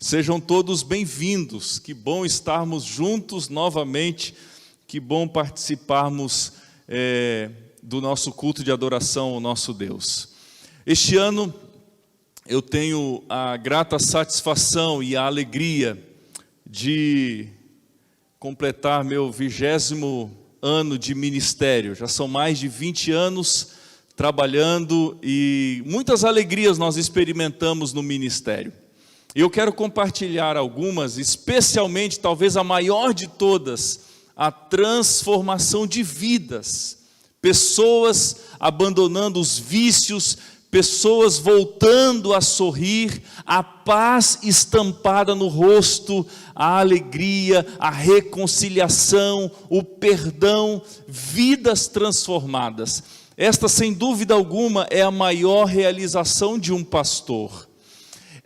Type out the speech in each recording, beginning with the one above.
Sejam todos bem-vindos, que bom estarmos juntos novamente, que bom participarmos do nosso culto de adoração ao nosso Deus. Este ano eu tenho a grata satisfação e a alegria de completar meu 20º ano de ministério. Já são mais de 20 anos trabalhando e muitas alegrias nós experimentamos no ministério. Eu quero compartilhar algumas, especialmente, talvez a maior de todas, a transformação de vidas. Pessoas abandonando os vícios, pessoas voltando a sorrir, a paz estampada no rosto, a alegria, a reconciliação, o perdão, vidas transformadas. Esta, sem dúvida alguma, é a maior realização de um pastor.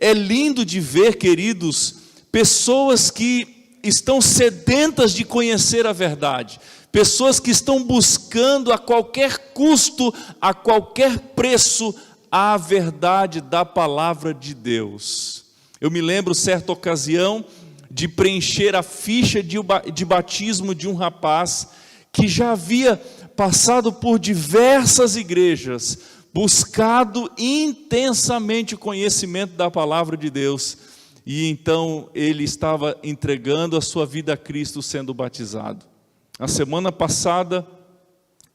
É lindo de ver, queridos, pessoas que estão sedentas de conhecer a verdade, pessoas que estão buscando a qualquer custo, a qualquer preço, a verdade da palavra de Deus. Eu me lembro, certa ocasião, de preencher a ficha de batismo de um rapaz que já havia passado por diversas igrejas, buscado intensamente o conhecimento da palavra de Deus, e então ele estava entregando a sua vida a Cristo sendo batizado. Na semana passada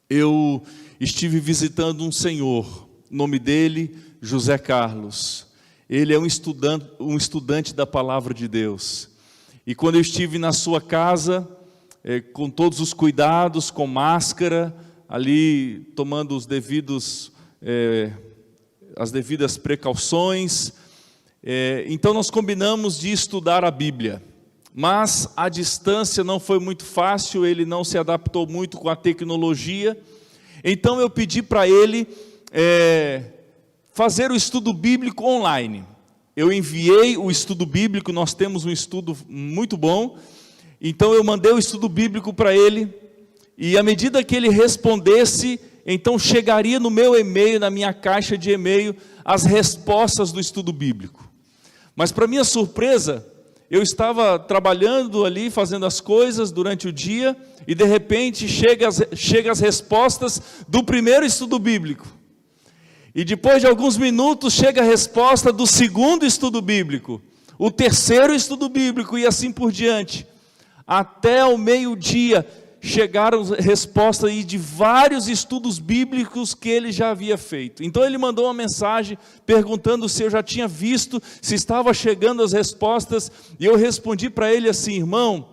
eu estive visitando um senhor, o nome dele José Carlos. Ele é um estudante da palavra de Deus, e quando eu estive na sua casa, com todos os cuidados, com máscara, ali tomando os as devidas precauções, então nós combinamos de estudar a Bíblia, mas a distância não foi muito fácil, ele não se adaptou muito com a tecnologia, então eu pedi para ele fazer o estudo bíblico online. Eu enviei o estudo bíblico, nós temos um estudo muito bom, então eu mandei o estudo bíblico para ele, e à medida que ele respondesse, então chegaria no meu e-mail, na minha caixa de e-mail, as respostas do estudo bíblico. Mas para minha surpresa, eu estava trabalhando ali, fazendo as coisas durante o dia, e de repente chega as respostas do primeiro estudo bíblico. E depois de alguns minutos chega a resposta do segundo estudo bíblico, o terceiro estudo bíblico e assim por diante. Até o meio-dia chegaram respostas aí de vários estudos bíblicos que ele já havia feito. Então ele mandou uma mensagem perguntando se eu já tinha visto, se estava chegando as respostas, e eu respondi para ele assim: irmão,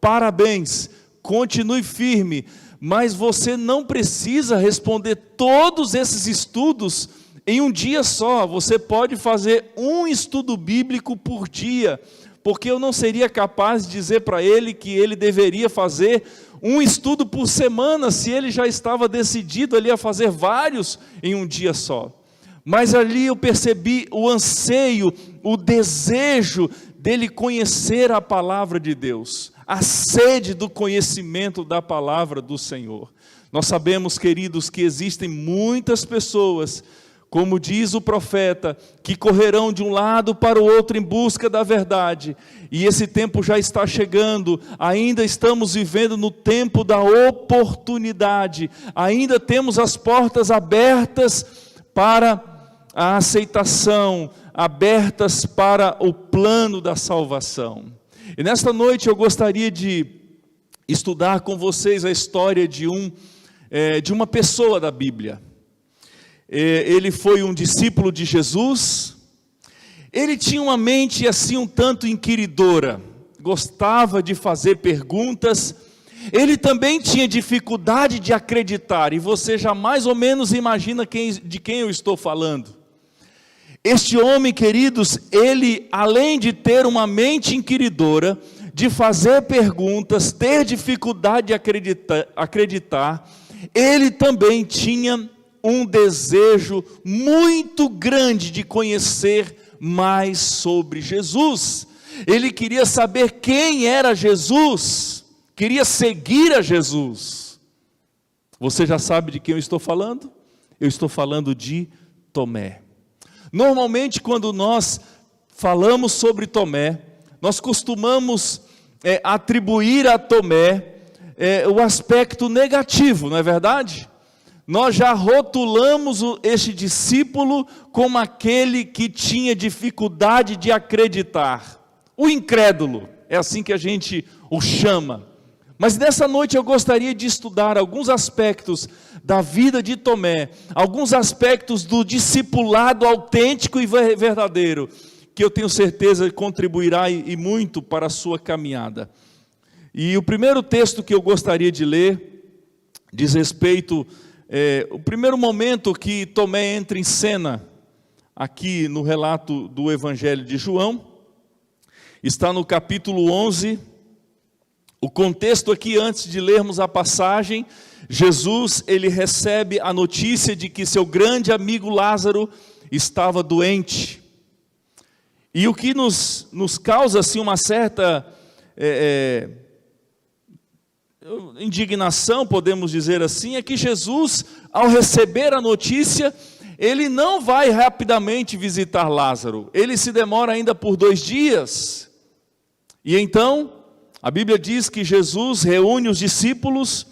parabéns, continue firme, mas você não precisa responder todos esses estudos em um dia só, você pode fazer um estudo bíblico por dia, porque eu não seria capaz de dizer para ele que ele deveria fazer um estudo por semana, se ele já estava decidido ali a fazer vários em um dia só. Mas ali eu percebi o anseio, o desejo dele conhecer a palavra de Deus, a sede do conhecimento da palavra do Senhor. Nós sabemos, queridos, que existem muitas pessoas, como diz o profeta, que correrão de um lado para o outro em busca da verdade, e esse tempo já está chegando, ainda estamos vivendo no tempo da oportunidade, ainda temos as portas abertas para a aceitação, abertas para o plano da salvação. E nesta noite eu gostaria de estudar com vocês a história de uma pessoa da Bíblia. Ele foi um discípulo de Jesus. Ele tinha uma mente assim um tanto inquiridora, gostava de fazer perguntas. Ele também tinha dificuldade de acreditar, e você já mais ou menos imagina de quem eu estou falando. Este homem, queridos, ele, além de ter uma mente inquiridora, de fazer perguntas, ter dificuldade de acreditar, ele também tinha um desejo muito grande de conhecer mais sobre Jesus. Ele queria saber quem era Jesus, queria seguir a Jesus. Você já sabe de quem eu estou falando? Eu estou falando de Tomé. Normalmente, quando nós falamos sobre Tomé, nós costumamos atribuir a Tomé o aspecto negativo, não é verdade? Nós já rotulamos este discípulo como aquele que tinha dificuldade de acreditar, o incrédulo, é assim que a gente o chama. Mas nessa noite eu gostaria de estudar alguns aspectos da vida de Tomé, alguns aspectos do discipulado autêntico e verdadeiro, que eu tenho certeza contribuirá e muito para a sua caminhada. E o primeiro texto que eu gostaria de ler diz respeito o primeiro momento que Tomé entra em cena aqui no relato do Evangelho de João, está no capítulo 11. O contexto aqui, antes de lermos a passagem, Jesus, ele recebe a notícia de que seu grande amigo Lázaro estava doente. E o que nos causa assim, uma certa indignação, podemos dizer assim, é que Jesus, ao receber a notícia, ele não vai rapidamente visitar Lázaro. Ele se demora ainda por 2 dias. E então, a Bíblia diz que Jesus reúne os discípulos,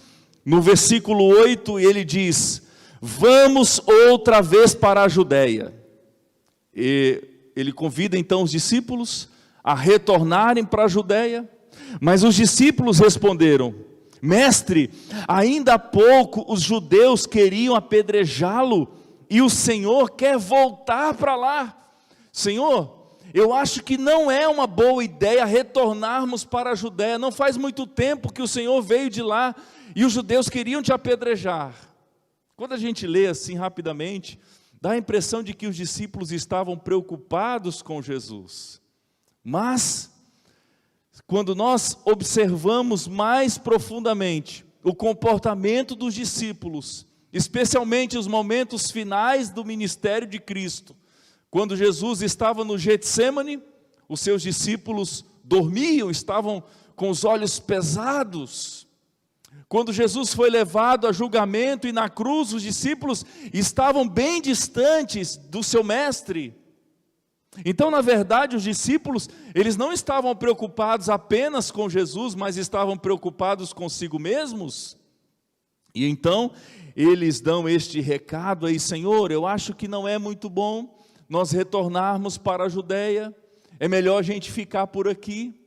no versículo 8, e ele diz: vamos outra vez para a Judéia. E ele convida então os discípulos a retornarem para a Judéia, mas os discípulos responderam: mestre, ainda há pouco os judeus queriam apedrejá-lo, e o Senhor quer voltar para lá. Senhor, eu acho que não é uma boa ideia retornarmos para a Judéia. Não faz muito tempo que o Senhor veio de lá e os judeus queriam te apedrejar. Quando a gente lê assim rapidamente, dá a impressão de que os discípulos estavam preocupados com Jesus. Mas, quando nós observamos mais profundamente o comportamento dos discípulos, especialmente os momentos finais do ministério de Cristo, quando Jesus estava no Getsêmani, os seus discípulos dormiam, estavam com os olhos pesados. Quando Jesus foi levado a julgamento e na cruz, os discípulos estavam bem distantes do seu mestre. Então, na verdade, os discípulos, eles não estavam preocupados apenas com Jesus, mas estavam preocupados consigo mesmos. E então, eles dão este recado aí: Senhor, eu acho que não é muito bom nós retornarmos para a Judéia, é melhor a gente ficar por aqui.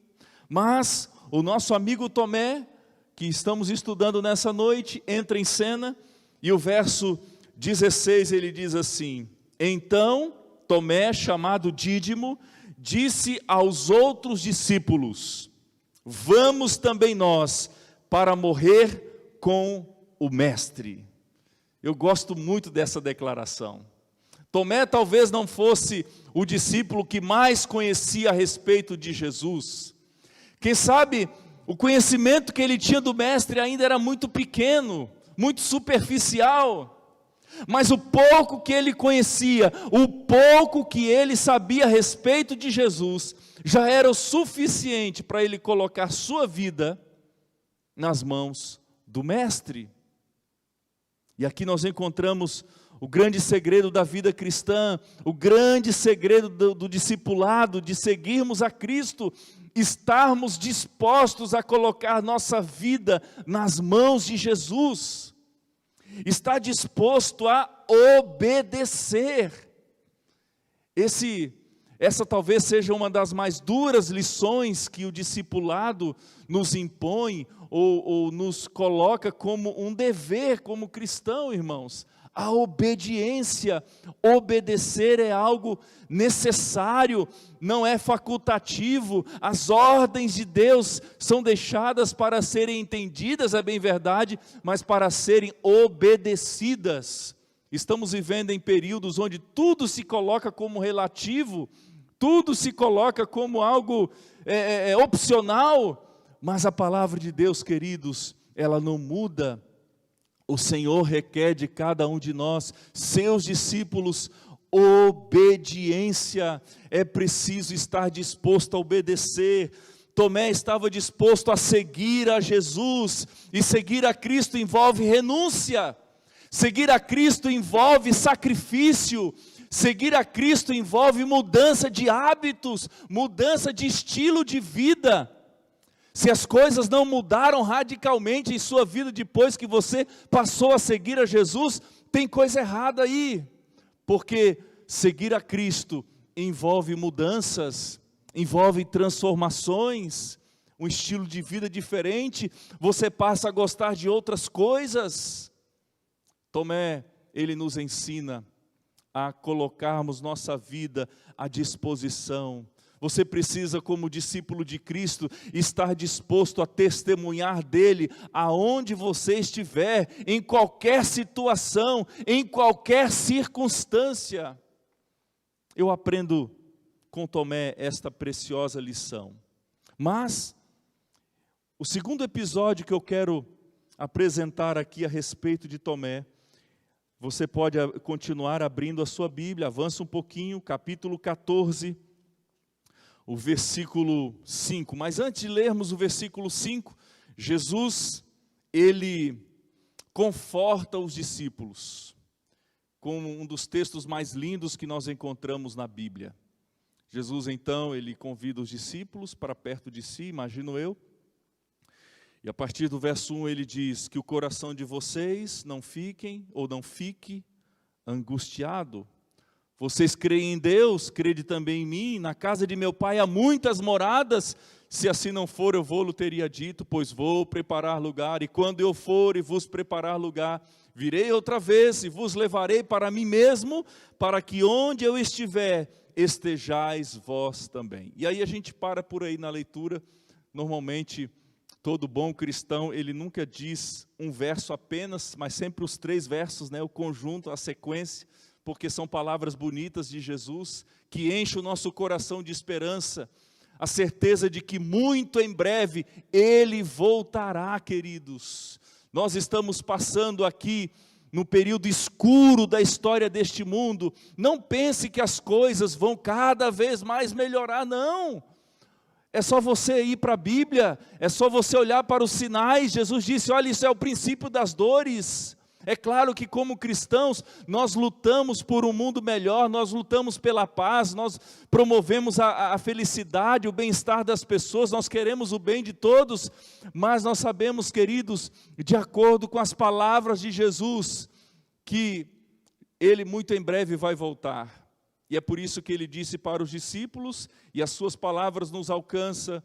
Mas o nosso amigo Tomé, que estamos estudando nessa noite, entra em cena, e o verso 16 ele diz assim: então Tomé, chamado Dídimo, disse aos outros discípulos: vamos também nós para morrer com o mestre. Eu gosto muito dessa declaração. Tomé talvez não fosse o discípulo que mais conhecia a respeito de Jesus. Quem sabe o conhecimento que ele tinha do mestre ainda era muito pequeno, muito superficial. Mas o pouco que ele conhecia, o pouco que ele sabia a respeito de Jesus, já era o suficiente para ele colocar sua vida nas mãos do mestre. E aqui nós encontramos o grande segredo da vida cristã, o grande segredo do discipulado, de seguirmos a Cristo, estarmos dispostos a colocar nossa vida nas mãos de Jesus, estar disposto a obedecer. Essa talvez seja uma das mais duras lições que o discipulado nos impõe, ou nos coloca como um dever como cristão, irmãos. A obediência, obedecer é algo necessário, não é facultativo. As ordens de Deus são deixadas para serem entendidas, é bem verdade, mas para serem obedecidas. Estamos vivendo em períodos onde tudo se coloca como relativo, tudo se coloca como algo opcional, mas a palavra de Deus, queridos, ela não muda. O Senhor requer de cada um de nós, seus discípulos, obediência. É preciso estar disposto a obedecer. Tomé estava disposto a seguir a Jesus, e seguir a Cristo envolve renúncia. Seguir a Cristo envolve sacrifício. Seguir a Cristo envolve mudança de hábitos, mudança de estilo de vida. Se as coisas não mudaram radicalmente em sua vida depois que você passou a seguir a Jesus, tem coisa errada aí. Porque seguir a Cristo envolve mudanças, envolve transformações, um estilo de vida diferente, você passa a gostar de outras coisas. Tomé, ele nos ensina a colocarmos nossa vida à disposição. Você precisa, como discípulo de Cristo, estar disposto a testemunhar dele aonde você estiver, em qualquer situação, em qualquer circunstância. Eu aprendo com Tomé esta preciosa lição. Mas, o segundo episódio que eu quero apresentar aqui a respeito de Tomé, você pode continuar abrindo a sua Bíblia, avança um pouquinho, capítulo 14, o versículo 5. Mas antes de lermos o versículo 5, Jesus, ele conforta os discípulos, com um dos textos mais lindos que nós encontramos na Bíblia. Jesus, então, ele convida os discípulos para perto de si, imagino eu, e a partir do verso 1 ele diz que o coração de vocês não fique angustiado. Vocês creem em Deus, crede também em mim. Na casa de meu pai há muitas moradas. Se assim não for, eu vou-lhe teria dito, pois vou preparar lugar. E quando eu for e vos preparar lugar, virei outra vez e vos levarei para mim mesmo, para que onde eu estiver, estejais vós também. E aí a gente para por aí na leitura. Normalmente, todo bom cristão, ele nunca diz um verso apenas, mas sempre os 3 versos, né, o conjunto, a sequência, porque são palavras bonitas de Jesus, que enchem o nosso coração de esperança, a certeza de que muito em breve Ele voltará, queridos. Nós estamos passando aqui no período escuro da história deste mundo. Não pense que as coisas vão cada vez mais melhorar, não. É só você ir para a Bíblia, é só você olhar para os sinais. Jesus disse, olha, isso é o princípio das dores. É claro que como cristãos, nós lutamos por um mundo melhor, nós lutamos pela paz, nós promovemos a felicidade, o bem-estar das pessoas, nós queremos o bem de todos, mas nós sabemos, queridos, de acordo com as palavras de Jesus, que Ele muito em breve vai voltar. E é por isso que Ele disse para os discípulos, e as suas palavras nos alcançam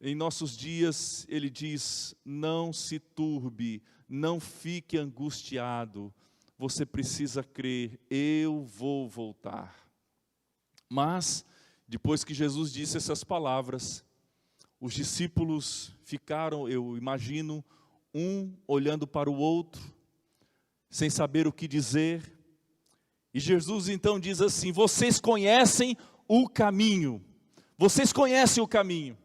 em nossos dias. Ele diz, não se turbe, não fique angustiado, você precisa crer, eu vou voltar. Mas, depois que Jesus disse essas palavras, os discípulos ficaram, eu imagino, um olhando para o outro, sem saber o que dizer. E Jesus então diz assim, vocês conhecem o caminho, vocês conhecem o caminho,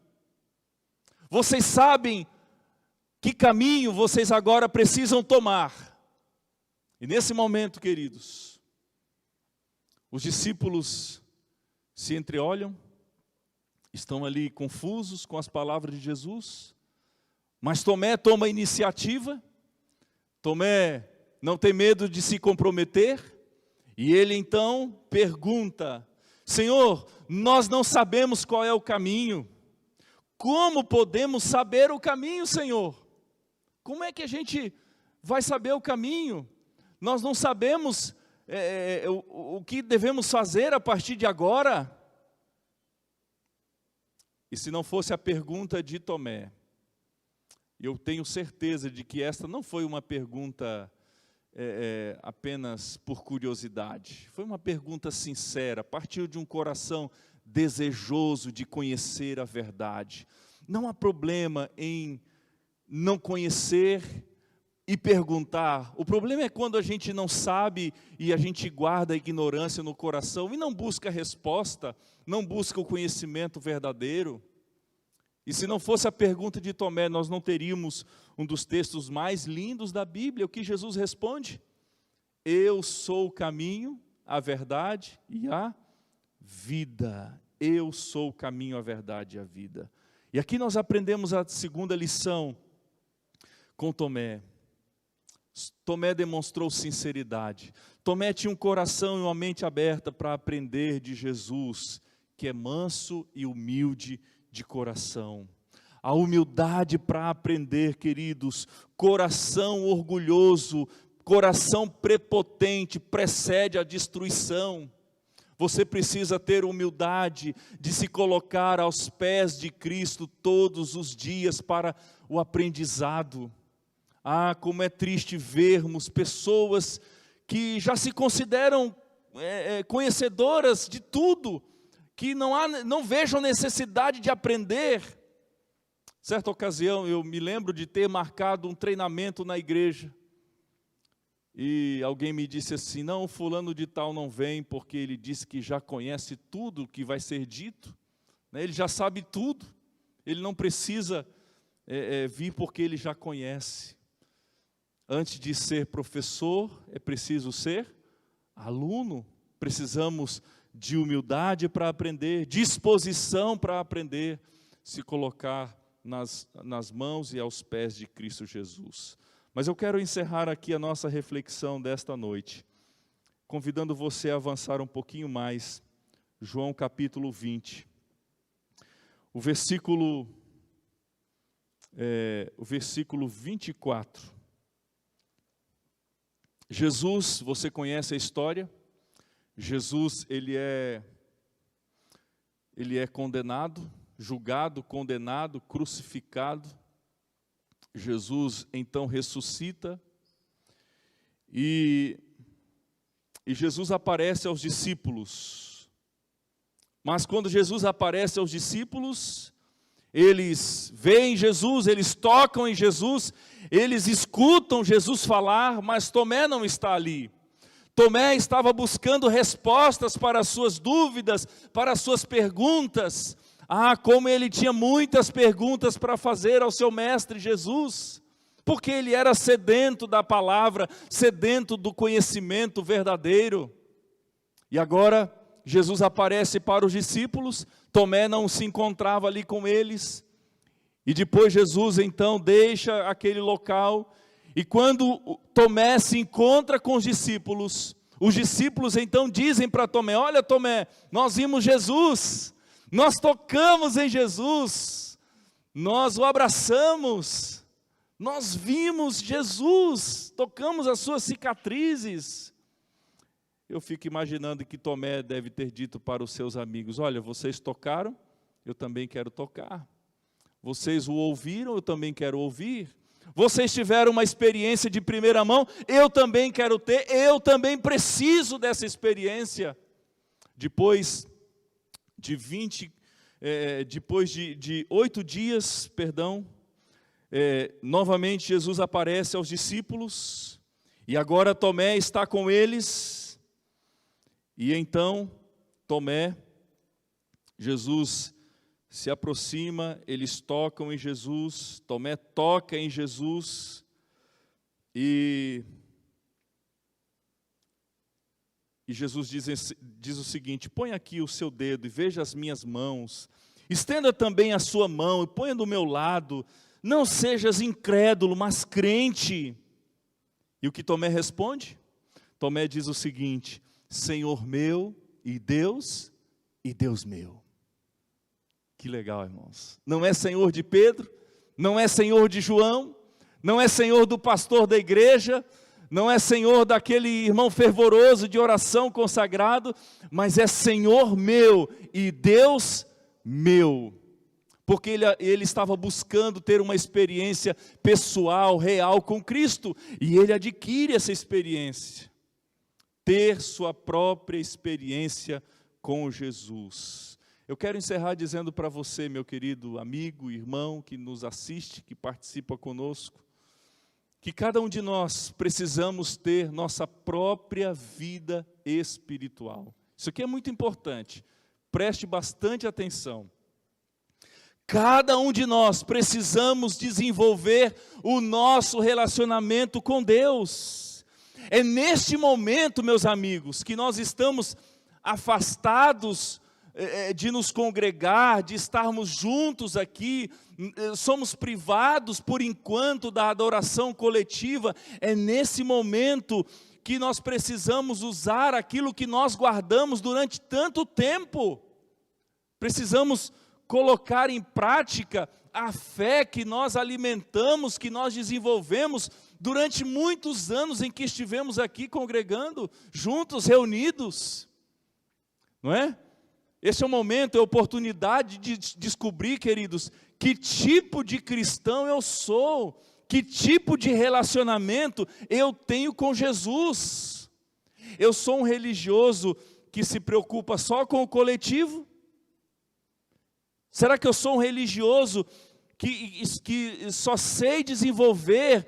vocês sabem que caminho vocês agora precisam tomar. E nesse momento, queridos, os discípulos se entreolham, estão ali confusos com as palavras de Jesus, mas Tomé toma a iniciativa, Tomé não tem medo de se comprometer, e ele então pergunta, Senhor, nós não sabemos qual é o caminho, como podemos saber o caminho, Senhor? Como é que a gente vai saber o caminho? Nós não sabemos o que devemos fazer a partir de agora. E se não fosse a pergunta de Tomé, eu tenho certeza de que esta não foi uma pergunta apenas por curiosidade. Foi uma pergunta sincera, partiu de um coração desejoso de conhecer a verdade. Não há problema em não conhecer e perguntar. O problema é quando a gente não sabe e a gente guarda a ignorância no coração e não busca a resposta, não busca o conhecimento verdadeiro. E se não fosse a pergunta de Tomé, nós não teríamos um dos textos mais lindos da Bíblia. O que Jesus responde? Eu sou o caminho, a verdade e a vida. Eu sou o caminho, a verdade e a vida. E aqui nós aprendemos a segunda lição com Tomé. Tomé demonstrou sinceridade. Tomé tinha um coração e uma mente aberta para aprender de Jesus, que é manso e humilde de coração. A humildade para aprender, queridos, coração orgulhoso, coração prepotente precede a destruição. Você precisa ter humildade de se colocar aos pés de Cristo todos os dias para o aprendizado. Ah, como é triste vermos pessoas que já se consideram conhecedoras de tudo, que não vejam necessidade de aprender. Certa ocasião eu me lembro de ter marcado um treinamento na igreja, e alguém me disse assim: não, fulano de tal não vem porque ele disse que já conhece tudo que vai ser dito, né? Ele já sabe tudo, ele não precisa vir porque ele já conhece. Antes de ser professor, é preciso ser aluno. Precisamos de humildade para aprender, disposição para aprender, se colocar nas mãos e aos pés de Cristo Jesus. Mas eu quero encerrar aqui a nossa reflexão desta noite, convidando você a avançar um pouquinho mais. João capítulo 20. O versículo 24. Jesus, você conhece a história? Jesus, ele é condenado, julgado, condenado, crucificado. Jesus então ressuscita e Jesus aparece aos discípulos. Mas quando Jesus aparece aos discípulos, eles veem Jesus, eles tocam em Jesus, eles escutam Jesus falar, mas Tomé não está ali. Tomé estava buscando respostas para as suas dúvidas, para as suas perguntas. Ah, como ele tinha muitas perguntas para fazer ao seu mestre Jesus, porque ele era sedento da palavra, sedento do conhecimento verdadeiro. E agora Jesus aparece para os discípulos, Tomé não se encontrava ali com eles, e depois Jesus então deixa aquele local, e quando Tomé se encontra com os discípulos então dizem para Tomé: olha Tomé, nós vimos Jesus, nós tocamos em Jesus, nós o abraçamos, nós vimos Jesus, tocamos as suas cicatrizes. Eu fico imaginando que Tomé deve ter dito para os seus amigos: olha, vocês tocaram, eu também quero tocar. Vocês o ouviram, eu também quero ouvir. Vocês tiveram uma experiência de primeira mão, eu também quero ter, eu também preciso dessa experiência. Depois de 8 dias, novamente Jesus aparece aos discípulos, e agora Tomé está com eles, e então Tomé, Jesus se aproxima, eles tocam em Jesus, Tomé toca em Jesus, e Jesus diz o seguinte: põe aqui o seu dedo e veja as minhas mãos, estenda também a sua mão e ponha do meu lado, não sejas incrédulo, mas crente. E o que Tomé responde? Tomé diz o seguinte: Senhor meu e Deus meu. Que legal, irmãos. Não é Senhor de Pedro, não é Senhor de João, não é Senhor do pastor da igreja, não é Senhor daquele irmão fervoroso de oração consagrado, mas é Senhor meu e Deus meu. Porque ele estava buscando ter uma experiência pessoal, real com Cristo, e ele adquire essa experiência. Ter sua própria experiência com Jesus. Eu quero encerrar dizendo para você, meu querido amigo, irmão, que nos assiste, que participa conosco, que cada um de nós precisamos ter nossa própria vida espiritual. Isso aqui é muito importante, preste bastante atenção. Cada um de nós precisamos desenvolver o nosso relacionamento com Deus. É neste momento, meus amigos, que nós estamos afastados de nos congregar, de estarmos juntos aqui, somos privados por enquanto da adoração coletiva. É nesse momento que nós precisamos usar aquilo que nós guardamos durante tanto tempo. Precisamos colocar em prática a fé que nós alimentamos, que nós desenvolvemos durante muitos anos em que estivemos aqui congregando, juntos, reunidos. Não é? Esse é o momento, é a oportunidade de descobrir, queridos, que tipo de cristão eu sou, que tipo de relacionamento eu tenho com Jesus. Eu sou um religioso que se preocupa só com o coletivo? Será que eu sou um religioso que só sei desenvolver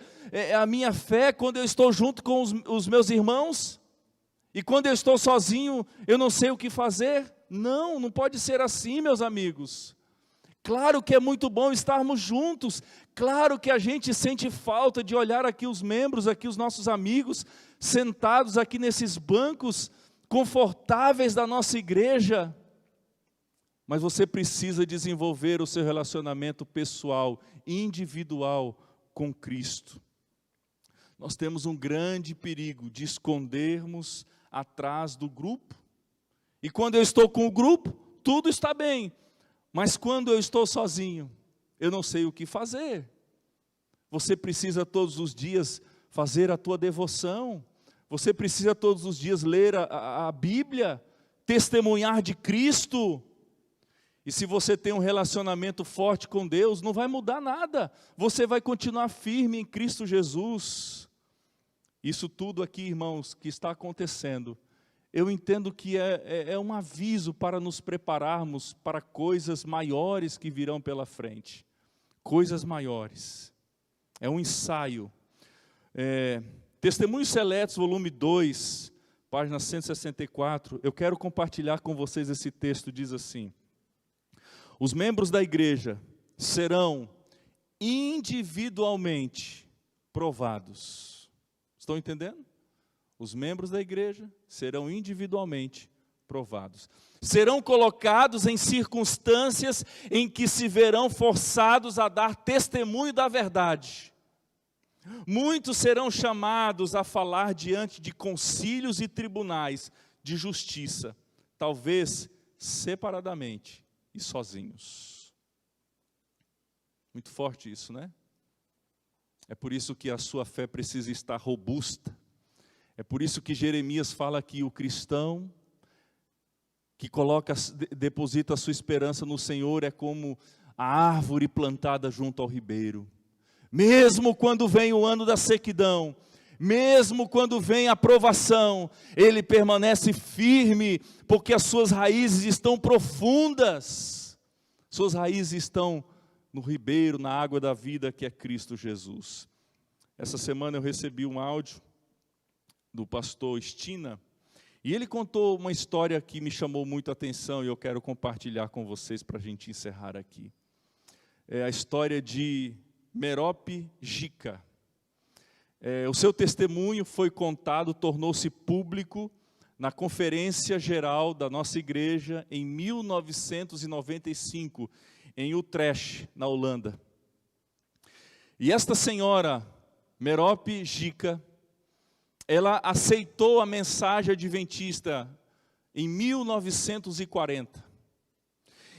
a minha fé quando eu estou junto com os meus irmãos? E quando eu estou sozinho, eu não sei o que fazer? Não, não pode ser assim, meus amigos. Claro que é muito bom estarmos juntos. Claro que a gente sente falta de olhar aqui os membros, aqui os nossos amigos, sentados aqui nesses bancos confortáveis da nossa igreja. Mas você precisa desenvolver o seu relacionamento pessoal, individual com Cristo. Nós temos um grande perigo de escondermos atrás do grupo. E quando eu estou com o grupo, tudo está bem. Mas quando eu estou sozinho, eu não sei o que fazer. Você precisa todos os dias fazer a tua devoção. Você precisa todos os dias ler a Bíblia, testemunhar de Cristo. E se você tem um relacionamento forte com Deus, não vai mudar nada. Você vai continuar firme em Cristo Jesus. Isso tudo aqui, irmãos, que está acontecendo, eu entendo que é um aviso para nos prepararmos para coisas maiores que virão pela frente. Coisas maiores. É um ensaio. Testemunhos Seletos, volume 2, página 164. Eu quero compartilhar com vocês esse texto, diz assim: os membros da igreja serão individualmente provados. Estão entendendo? Os membros da igreja serão individualmente provados. Serão colocados em circunstâncias em que se verão forçados a dar testemunho da verdade. Muitos serão chamados a falar diante de concílios e tribunais de justiça, talvez separadamente e sozinhos. Muito forte isso, né? É por isso que a sua fé precisa estar robusta. É por isso que Jeremias fala que o cristão que deposita a sua esperança no Senhor é como a árvore plantada junto ao ribeiro. Mesmo quando vem o ano da sequidão, mesmo quando vem a provação, ele permanece firme, porque as suas raízes estão profundas. Suas raízes estão no ribeiro, na água da vida que é Cristo Jesus. Essa semana eu recebi um áudio do pastor Estina, e ele contou uma história que me chamou muito a atenção e eu quero compartilhar com vocês para a gente encerrar aqui. É a história de Merope Gica. O seu testemunho foi contado, tornou-se público na conferência geral da nossa igreja em 1995, em Utrecht, na Holanda. E esta senhora, Merope Gica, ela aceitou a mensagem adventista em 1940.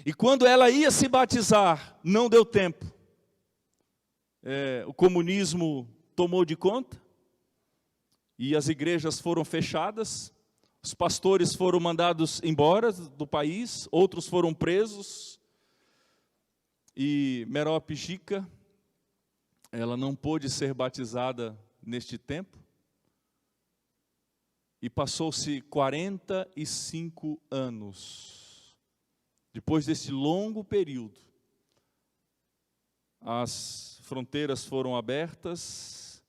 E quando ela ia se batizar, não deu tempo. O comunismo tomou de conta, e as igrejas foram fechadas, os pastores foram mandados embora do país, outros foram presos, e Merope Gica, ela não pôde ser batizada neste tempo, e passou-se 45 anos. Depois desse longo período, as fronteiras foram abertas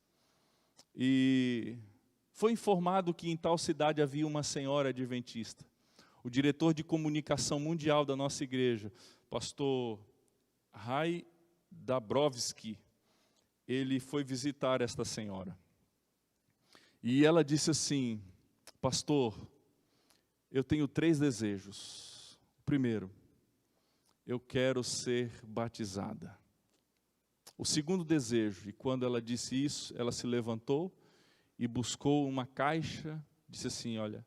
e foi informado que em tal cidade havia uma senhora adventista. O diretor de comunicação mundial da nossa igreja, pastor Ray Dabrowski, ele foi visitar esta senhora. E ela disse assim: pastor, eu tenho 3 desejos. Primeiro, eu quero ser batizada. O segundo desejo, e quando ela disse isso, ela se levantou e buscou uma caixa, disse assim: olha,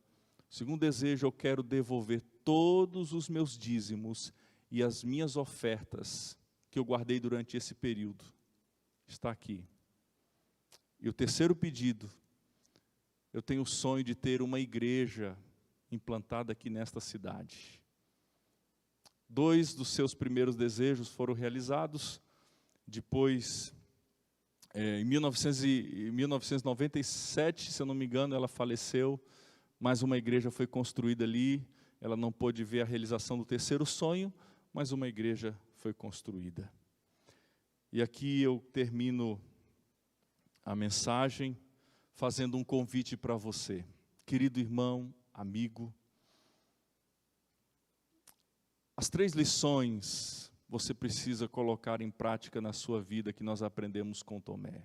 segundo desejo, eu quero devolver todos os meus dízimos e as minhas ofertas que eu guardei durante esse período. Está aqui. E o terceiro pedido, eu tenho o sonho de ter uma igreja implantada aqui nesta cidade. 2 dos seus primeiros desejos foram realizados. Depois, em 1997, se eu não me engano, ela faleceu, mas uma igreja foi construída ali. Ela não pôde ver a realização do terceiro sonho, mas uma igreja foi construída. E aqui eu termino a mensagem fazendo um convite para você, querido irmão, amigo. As 3 lições você precisa colocar em prática na sua vida que nós aprendemos com Tomé.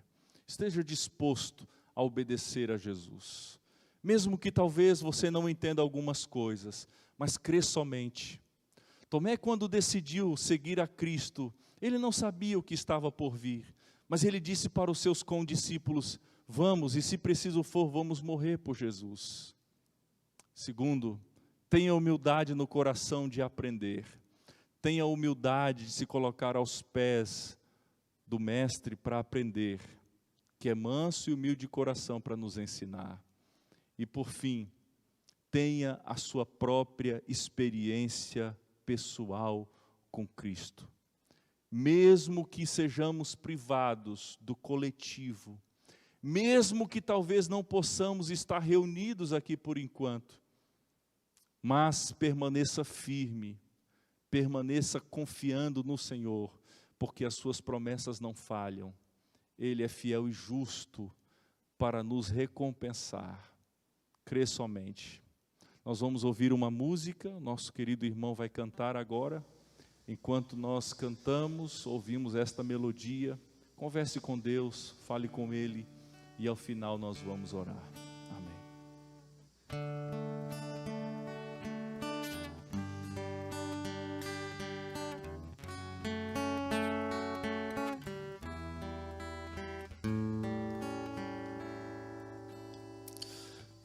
Esteja disposto a obedecer a Jesus. Mesmo que talvez você não entenda algumas coisas, mas crê somente. Tomé, quando decidiu seguir a Cristo, ele não sabia o que estava por vir, mas ele disse para os seus condiscípulos: vamos, e se preciso for, vamos morrer por Jesus. Segundo, tenha humildade no coração de aprender. Tenha humildade de se colocar aos pés do Mestre para aprender, que é manso e humilde de coração para nos ensinar. E por fim, tenha a sua própria experiência pessoal com Cristo. Mesmo que sejamos privados do coletivo, mesmo que talvez não possamos estar reunidos aqui por enquanto, mas permaneça firme, permaneça confiando no Senhor, porque as suas promessas não falham. Ele é fiel e justo para nos recompensar. Crê somente. Nós vamos ouvir uma música, nosso querido irmão vai cantar agora. Enquanto nós cantamos, ouvimos esta melodia, converse com Deus, fale com Ele, e ao final nós vamos orar. Amém.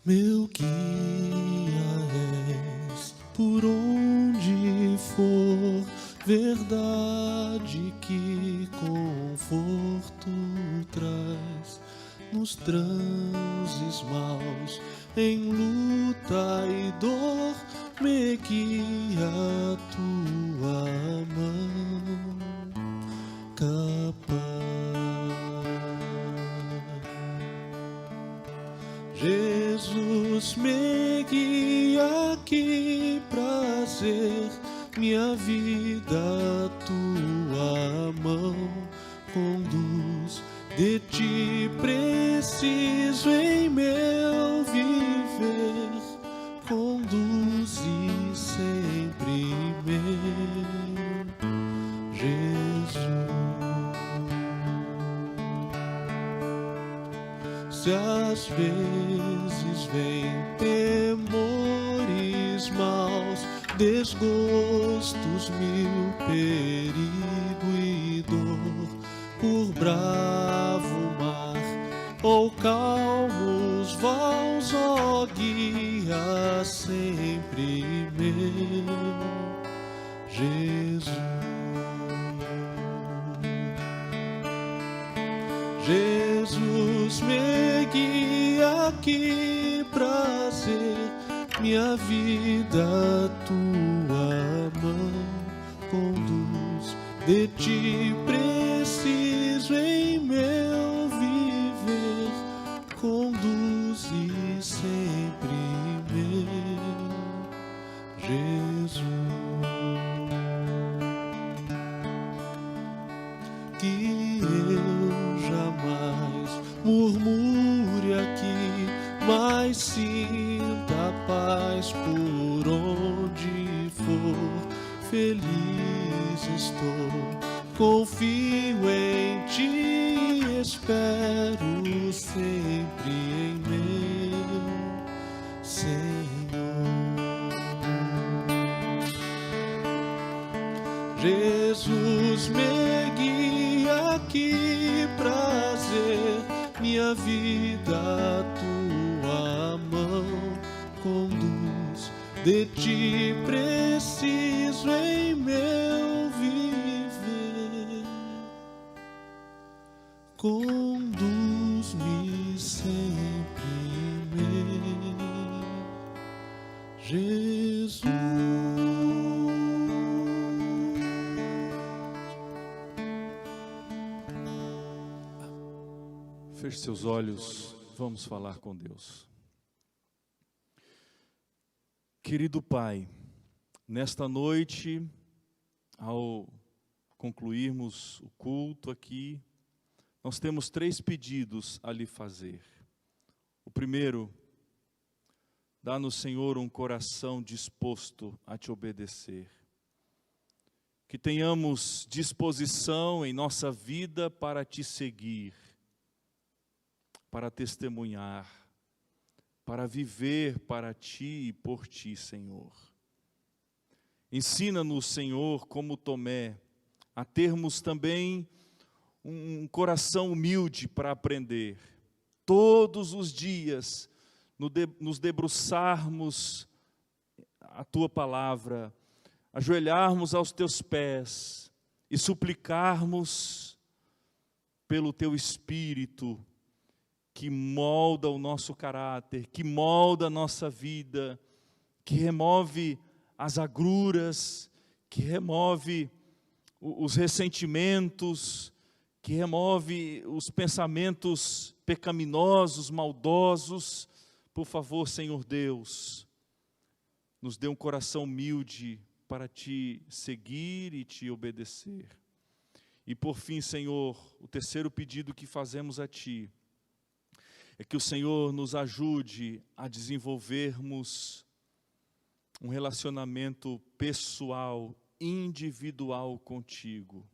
Meu guia és por onde for, verdade que conforto traz. Nos transes maus, em luta e dor, me guia a tua mão capaz. Jesus, me guia, que prazer, minha vida a tua mão conduz. De ti preciso em meu viver, conduze sempre meu Jesus. Se às vezes vem temores maus, desgostos mil, perigo e dor, por bravo mar ou calmos vals, ó guia sempre meu Jesus. Jesus, me guia, que prazer, minha vida a tua mão conduz. De ti preciso em meu viver, conduze sempre meu Jesus. Que eu jamais murmure aqui, mas sinta a paz por onde for. Feliz estou, confio em ti, espero sempre em meu Senhor. Jesus, me guia, que prazer, minha minha vida a tua mão conduz, de ti preciso em meu viver. Conduz-me sempre, meu Jesus. Feche seus olhos, vamos falar com Deus. Querido Pai, nesta noite, ao concluirmos o culto aqui, nós temos 3 pedidos a lhe fazer. O primeiro, dá-nos, Senhor, um coração disposto a te obedecer. Que tenhamos disposição em nossa vida para te seguir, para testemunhar, para viver para ti e por ti, Senhor. Ensina-nos, Senhor, como Tomé, a termos também um coração humilde para aprender. Todos os dias, nos debruçarmos a tua palavra, ajoelharmos aos teus pés e suplicarmos pelo teu Espírito, que molda o nosso caráter, que molda a nossa vida, que remove as agruras, que remove os ressentimentos, que remove os pensamentos pecaminosos, maldosos. Por favor, Senhor Deus, nos dê um coração humilde para te seguir e te obedecer. E por fim, Senhor, o terceiro pedido que fazemos a ti, é que o Senhor nos ajude a desenvolvermos um relacionamento pessoal, individual contigo.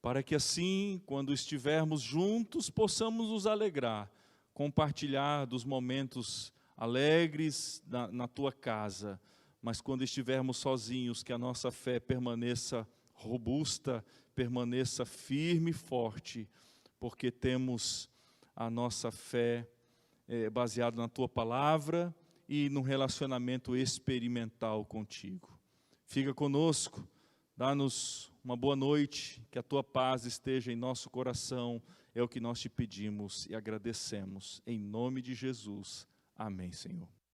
Para que assim, quando estivermos juntos, possamos nos alegrar, compartilhar dos momentos alegres na tua casa. Mas quando estivermos sozinhos, que a nossa fé permaneça robusta, permaneça firme e forte, porque temos a nossa fé baseada na tua palavra e num relacionamento experimental contigo. Fica conosco, dá-nos uma boa noite, que a tua paz esteja em nosso coração, é o que nós te pedimos e agradecemos. Em nome de Jesus, amém, Senhor.